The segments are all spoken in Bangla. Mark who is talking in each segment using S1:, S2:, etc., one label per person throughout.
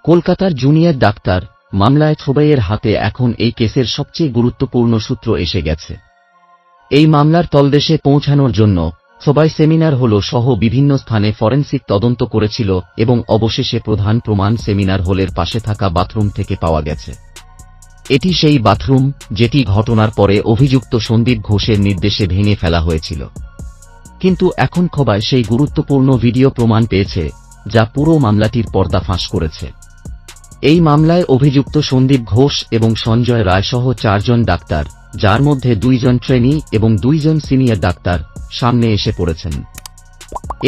S1: কলকাতার জুনিয়র ডাক্তার মামলায় ছোবাইয়ের হাতে এখন এই কেসের সবচেয়ে গুরুত্বপূর্ণ সূত্র এসে গেছে। এই মামলার তলদেশে পৌঁছানোর জন্য ছোবাই সেমিনার হল সহ বিভিন্ন স্থানে ফরেনসিক তদন্ত করেছিল এবং অবশেষে প্রধান প্রমাণ সেমিনার হলের পাশে থাকা বাথরুম থেকে পাওয়া গেছে। এটি সেই বাথরুম যেটি ঘটনার পরে অভিযুক্ত সন্দীপ ঘোষের নির্দেশে ভেঙে ফেলা হয়েছিল। কিন্তু এখন ছোবাই সেই গুরুত্বপূর্ণ ভিডিও প্রমাণ পেয়েছে যা পুরো মামলাটির পর্দাফাঁস করেছে। এই মামলায় অভিযুক্ত সন্দীপ ঘোষ এবং সঞ্জয় রায় সহ 4 জন ডাক্তার, যার মধ্যে 2 জন ট্রেনি এবং 2 জন সিনিয়র ডাক্তার সামনে এসে পড়েছেন।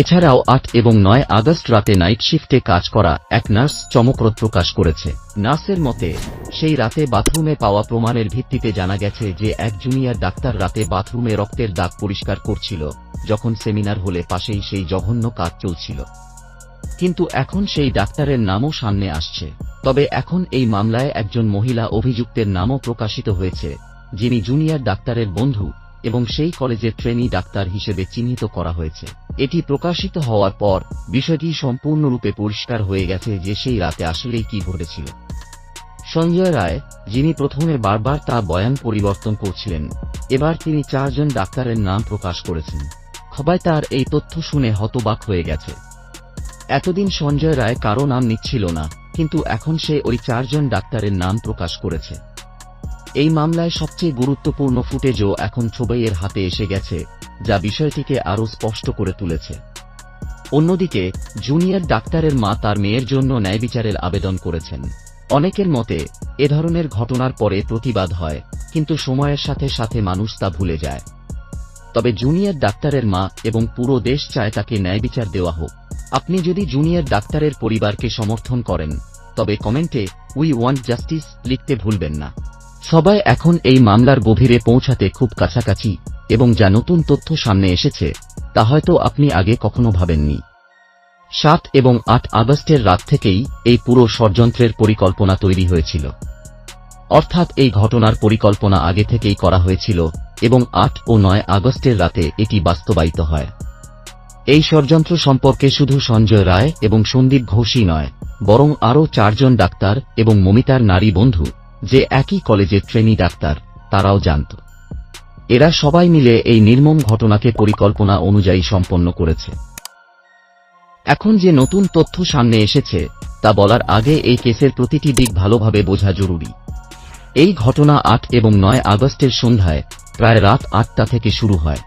S1: এছাড়াও 8 এবং 9 আগস্ট রাতে নাইট শিফটে কাজ করা এক নার্স চমকপ্রদ প্রকাশ করেছে। নার্সের মতে, সেই রাতে বাথরুমে পাওয়া প্রমাণের ভিত্তিতে জানা গেছে যে এক জুনিয়র ডাক্তার রাতে বাথরুমে রক্তের দাগ পরিষ্কার করছিল যখন সেমিনার হলে পাশেই সেই জঘন্য কাজ চলছিল। কিন্তু এখন সেই ডাক্তারের নামও সামনে আসছে। তবে এখন এই মামলায় একজন মহিলা অভিযুক্তের নামও প্রকাশিত হয়েছে, যিনি জুনিয়র ডাক্তারের বন্ধু এবং সেই কলেজের ট্রেনি ডাক্তার হিসেবে চিহ্নিত করা হয়েছে। এটি প্রকাশিত হওয়ার পর বিষয়টি সম্পূর্ণরূপে পরিষ্কার হয়ে গেছে যে সেই রাতে আসলেই কি ঘটেছিল। সঞ্জয় রায়, যিনি প্রথমে বারবার তার বয়ান পরিবর্তন করছিলেন, এবার তিনি 4 জন ডাক্তারের নাম প্রকাশ করেছেন। সবাই তার এই তথ্য শুনে হতবাক হয়ে গেছে। এতদিন সঞ্জয় রায় কারো নাম নিচ্ছিল না, কিন্তু এখন সে ওই 4 জন ডাক্তারের নাম প্রকাশ করেছে। এই মামলায় সবচেয়ে গুরুত্বপূর্ণ ফুটেজও এখন ছোবাইয়ের হাতে এসে গেছে, যা বিষয়টিকে আরও স্পষ্ট করে তুলেছে। অন্যদিকে জুনিয়র ডাক্তারের মা তার মেয়ের জন্য ন্যায়বিচারের আবেদন করেছেন। অনেকের মতে, এ ধরনের ঘটনার পরে প্রতিবাদ হয়, কিন্তু সময়ের সাথে সাথে মানুষ তা ভুলে যায়। তবে জুনিয়র ডাক্তারের মা এবং পুরো দেশ চায় তাকে ন্যায়বিচার দেওয়া হোক। আপনি যদি জুনিয়র ডাক্তারের পরিবারকে সমর্থন করেন, তবে কমেন্টে উই ওয়ান্ট জাস্টিস লিখতে ভুলবেন না। সবাই এখন এই মামলার গভীরে পৌঁছাতে খুব কাছাকাছি, এবং যা নতুন তথ্য সামনে এসেছে তা হয়তো আপনি আগে কখনো ভাবেননি। 7 এবং 8 আগস্টের রাত থেকেই এই পুরো ষড়যন্ত্রের পরিকল্পনা তৈরি হয়েছিল। অর্থাৎ এই ঘটনার পরিকল্পনা আগে থেকেই করা হয়েছিল এবং 8 ও 9 আগস্টের রাতে এটি বাস্তবায়িত হয়। এই ষড়যন্ত্র সম্পর্কে শুধু সঞ্জয় রায় এবং সন্দীপ ঘোষই নয়, বরং আরও 4 জন ডাক্তার এবং মমিতার নারী বন্ধু, যে একই কলেজের ট্রেনি ডাক্তার, তারাও জানত। এরা সবাই মিলে এই নির্মম ঘটনাকে পরিকল্পনা অনুযায়ী সম্পন্ন করেছে। এখন যে নতুন তথ্য সামনে এসেছে তা বলার আগে এই কেসের প্রতিটি দিক ভালোভাবে বোঝা জরুরি। এই ঘটনা 8 এবং 9 আগস্টের সন্ধ্যায় প্রায় রাত 8টা থেকে শুরু হয়।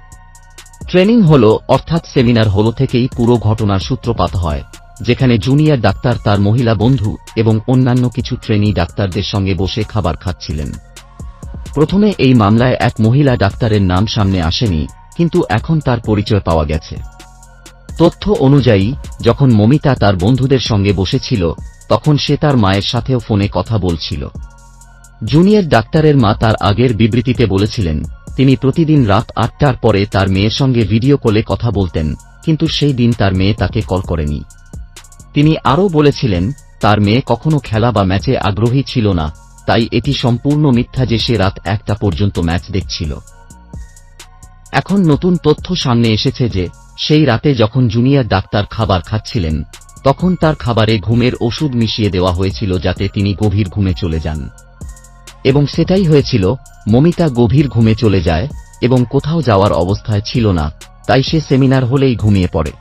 S1: ট্রেনিং হল অর্থাৎ সেমিনার হল থেকেই পুরো ঘটনার সূত্রপাত হয়, যেখানে জুনিয়র ডাক্তার তার মহিলা বন্ধু এবং অন্যান্য কিছু ট্রেনি ডাক্তারদের সঙ্গে বসে খাবার খাচ্ছিলেন। প্রথমে এই মামলায় এক মহিলা ডাক্তারের নাম সামনে আসেনি, কিন্তু এখন তার পরিচয় পাওয়া গেছে। তথ্য অনুযায়ী, যখন মমিতা তার বন্ধুদের সঙ্গে বসেছিল, তখন সে তার মায়ের সাথেও ফোনে কথা বলছিল। জুনিয়র ডাক্তারের মা তার আগের বিবৃতিতে বলেছিলেন তিনি প্রতিদিন রাত 8টার পরে তার মেয়ের সঙ্গে ভিডিও কলে কথা বলতেন, কিন্তু সেই দিন তার মেয়ে তাকে কল করেনি। তিনি আরও বলেছিলেন তার মেয়ে কখনো খেলা বা ম্যাচে আগ্রহী ছিল না, তাই এটি সম্পূর্ণ মিথ্যা যে সে রাত 1টা পর্যন্ত ম্যাচ দেখছিল। এখন নতুন তথ্য সামনে এসেছে যে সেই রাতে যখন জুনিয়র ডাক্তার খাবার খাচ্ছিলেন, তখন তার খাবারে ঘুমের ওষুধ মিশিয়ে দেওয়া হয়েছিল যাতে তিনি গভীর ঘুমে চলে যান। এবং সেটাই হয়েছিল, মমিতা গভীর ঘুমে চলে যায় এবং কোথাও যাওয়ার অবস্থায় ছিল না, তাই সে সেমিনার হলেই ঘুমিয়ে পড়ে।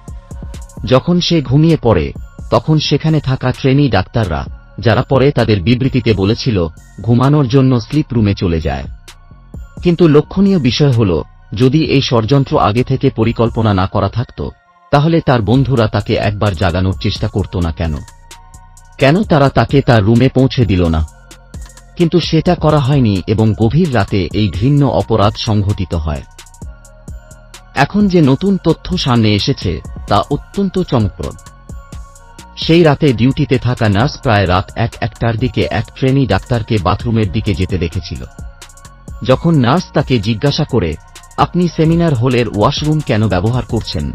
S1: যখন সে ঘুমিয়ে পড়ে, তখন সেখানে থাকা ট্রেনি ডাক্তাররা, যারা পরে তাদের বিবৃতিতে বলেছিল ঘুমানোর জন্য স্লিপ রুমে চলে যায়। কিন্তু লক্ষণীয় বিষয় হল, যদি এই ষড়যন্ত্র আগে থেকে পরিকল্পনা না করা থাকত, তাহলে তার বন্ধুরা তাকে একবার জাগানোর চেষ্টা করত না কেন? কেন তারা তাকে তার রুমে পৌঁছে দিল না? কিন্তু সেটা করা হয়নি এবং গভীর রাতে এই ঘৃণ্য অপরাধ সংঘটিত হয়। এখন যে নতুন তথ্য সামনে এসেছে তা অত্যন্ত চমকপ্রদ। সেই রাতে ডিউটিতে থাকা নার্স প্রায় রাত 1টার দিকে এক ট্রেনি ডাক্তারকে বাথরুমের দিকে যেতে দেখেছিল। যখন নার্স তাকে জিজ্ঞাসা করে আপনি সেমিনার হলের ওয়াশরুম কেন ব্যবহার করছেন,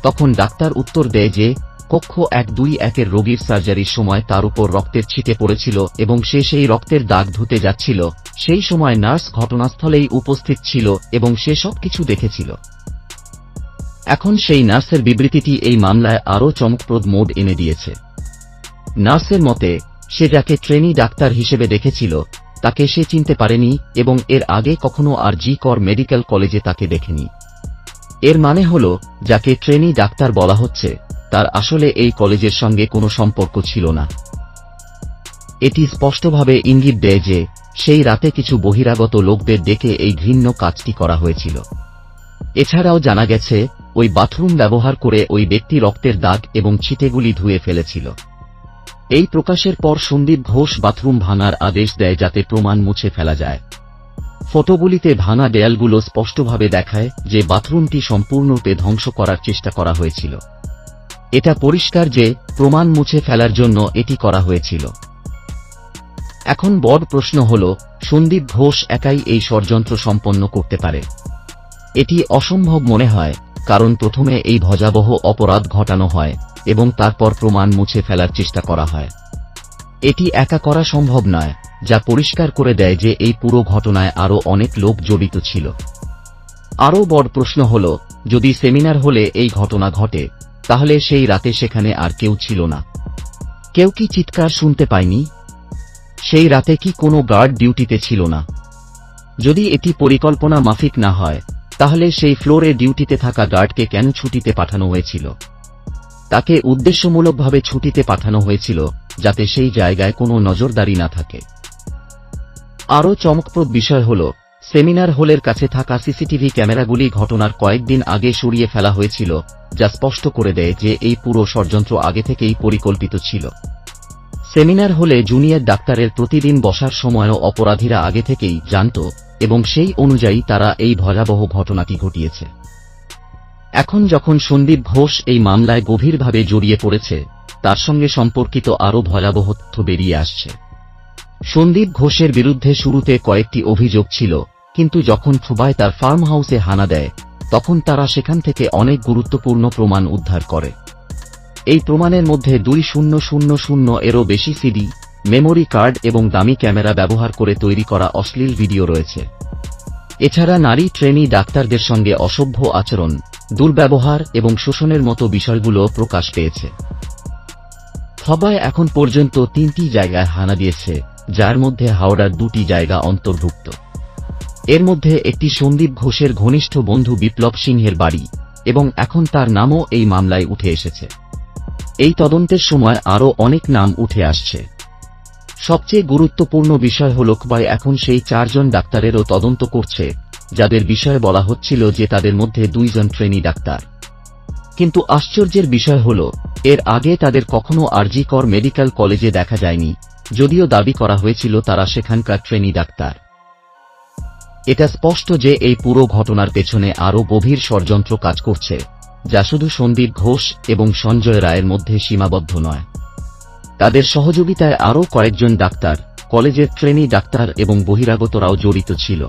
S1: তখন ডাক্তার উত্তর দেয় যে কক্ষ 121-এর রোগীর সার্জারির সময় তার উপর রক্তের ছিটে পড়েছিল এবং সে সেই রক্তের দাগ ধুতে যাচ্ছিল। সেই সময় নার্স ঘটনাস্থলেই উপস্থিত ছিল এবং সে সবকিছু দেখেছিল। এখন সেই নার্সের বিবৃতিটি এই মামলায় আরও চমকপ্রদ মোড় এনে দিয়েছে। নার্সের মতে, সে যাকে ট্রেনি ডাক্তার হিসেবে দেখেছিল তাকে সে চিনতে পারেনি এবং এর আগে কখনো আর.জি. কর মেডিকেল কলেজে তাকে দেখেনি। এর মানে হল যাকে ট্রেনি ডাক্তার বলা হচ্ছে তার আসলে এই কলেজের সঙ্গে কোনো সম্পর্ক ছিল না। এটি স্পষ্টভাবে ইঙ্গিত দেয় যে সেই রাতে কিছু বহিরাগত লোকদের ডেকে এই ঘৃণ্য কাজটি করা হয়েছিল। এছাড়াও জানা গেছে ওই বাথরুম ব্যবহার করে ওই ব্যক্তি রক্তের দাগ এবং ছিটেগুলি ধুয়ে ফেলেছিল। এই প্রকাশের পর সন্দীপ ঘোষ বাথরুম ভাঙার আদেশ দেয় যাতে প্রমাণ মুছে ফেলা যায়। ফটোগুলিতে ভাঙা দেয়ালগুলো স্পষ্টভাবে দেখায় যে বাথরুমটি সম্পূর্ণরূপে ধ্বংস করার চেষ্টা করা হয়েছিল। এটা পরিষ্কার যে প্রমাণ মুছে ফেলার জন্য এটি করা হয়েছিল। এখন বড় প্রশ্ন হল সন্দীপ ঘোষ একাই এই ষড়যন্ত্র সম্পন্ন করতে পারে। এটি অসম্ভব মনে হয়, কারণ প্রথমে এই ভয়াবহ অপরাধ ঘটানো হয় এবং তারপর প্রমাণ মুছে ফেলার চেষ্টা করা হয়। এটি একা করা সম্ভব নয়, যা পরিষ্কার করে দেয় যে এই পুরো ঘটনায় আরও অনেক লোক জড়িত ছিল। আরও বড় প্রশ্ন হল যদি সেমিনার হলে এই ঘটনা ঘটে তাহলে সেই রাতে সেখানে আর কেউ ছিল না। কেউ কি চিৎকার শুনতে পায়নি? সেই রাতে কি কোনো গার্ড ডিউটিতে ছিল না? যদি এটি পরিকল্পনা মাফিক না হয় তাহলে সেই ফ্লোরে ডিউটিতে থাকা গার্ডকে কেন ছুটিতে পাঠানো হয়েছিল? তাকে উদ্দেশ্যমূলকভাবে ছুটিতে পাঠানো হয়েছিল যাতে সেই জায়গায় কোনো নজরদারি না থাকে। আরও চমকপ্রদ বিষয় হল সেমিনার হলের কাছে থাকা সিসিটিভি ক্যামেরাগুলি ঘটনার কয়েকদিন আগে সরিয়ে ফেলা হয়েছিল, যা স্পষ্ট করে দেয় যে এই পুরো ষড়যন্ত্র আগে থেকেই পরিকল্পিত ছিল। সেমিনার হলে জুনিয়র ডাক্তারের প্রতিদিন বসার সময়ও অপরাধীরা আগে থেকেই জানত এবং সেই অনুযায়ী তারা এই ভয়াবহ ঘটনাটি ঘটিয়েছে। এখন যখন সন্দীপ ঘোষ এই মামলায় গভীরভাবে জড়িয়ে পড়েছে, তার সঙ্গে সম্পর্কিত আরও ভয়াবহ তথ্য বেরিয়ে আসছে। সন্দীপ ঘোষের বিরুদ্ধে শুরুতে কয়েকটি অভিযোগ ছিল, কিন্তু যখন থুবায় তার ফার্ম হাউসে হানা দেয় তখন তারা সেখান থেকে অনেক গুরুত্বপূর্ণ প্রমাণ উদ্ধার করে। এই প্রমাণের মধ্যে 2000 এরও বেশি সিডি, মেমোরি কার্ড এবং দামি ক্যামেরা ব্যবহার করে তৈরি করা অশ্লীল ভিডিও রয়েছে। এছাড়া নারী ট্রেনি ডাক্তারদের সঙ্গে অসভ্য আচরণ, দুর্ব্যবহার এবং শোষণের মতো বিষয়গুলো প্রকাশ পেয়েছে। থুবায় এখন পর্যন্ত 3টি জায়গায় হানা দিয়েছে, যার মধ্যে হাওড়ার 2টি জায়গা অন্তর্ভুক্ত। এর মধ্যে একটি সন্দীপ ঘোষের ঘনিষ্ঠ বন্ধু বিপ্লব সিংহের বাড়ি এবং এখন তার নামও এই মামলায় উঠে এসেছে। এই তদন্তের সময় আরও অনেক নাম উঠে আসছে। সবচেয়ে গুরুত্বপূর্ণ বিষয় হল থুবায় এখন সেই 4 জন ডাক্তারেরও তদন্ত করছে যাদের বিষয়ে বলা হচ্ছিল যে তাদের মধ্যে 2 জন ট্রেনি ডাক্তার। কিন্তু আশ্চর্যের বিষয় হল এর আগে তাদের কখনো আর.জি. কর মেডিকেল কলেজে দেখা যায়নি, যদিও দাবি করা হয়েছিল তারা সেখানকার ট্রেনি ডাক্তার। এটা স্পষ্ট যে এই পুরো ঘটনার পেছনে আরও গভীর ষড়যন্ত্র কাজ করছে, যা শুধু সন্দীপ ঘোষ এবং সঞ্জয় রায়ের মধ্যে সীমাবদ্ধ নয়। তাদের সহযোগিতায় আরও কয়েকজন ডাক্তার, কলেজের ট্রেনি ডাক্তার এবং বহিরাগতরাও জড়িত ছিল।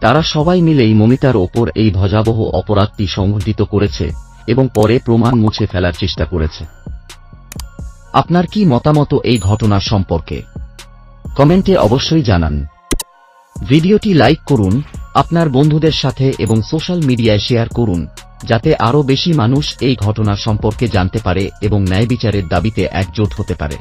S1: তারা সবাই মিলেই মমিতার ওপর এই ভয়াবহ অপরাধটি সংঘটিত করেছে এবং পরে প্রমাণ মুছে ফেলার চেষ্টা করেছে। আপনার কি মতামত এই ঘটনার সম্পর্কে? কমেন্টে অবশ্যই জানান। ভিডিওটি লাইক করুন, আপনার বন্ধুদের সাথে এবং সোশ্যাল মিডিয়ায় শেয়ার করুন যাতে আরও বেশি মানুষ এই ঘটনা সম্পর্কে জানতে পারে এবং ন্যায় বিচারের দাবিতে একজোট হতে পারে।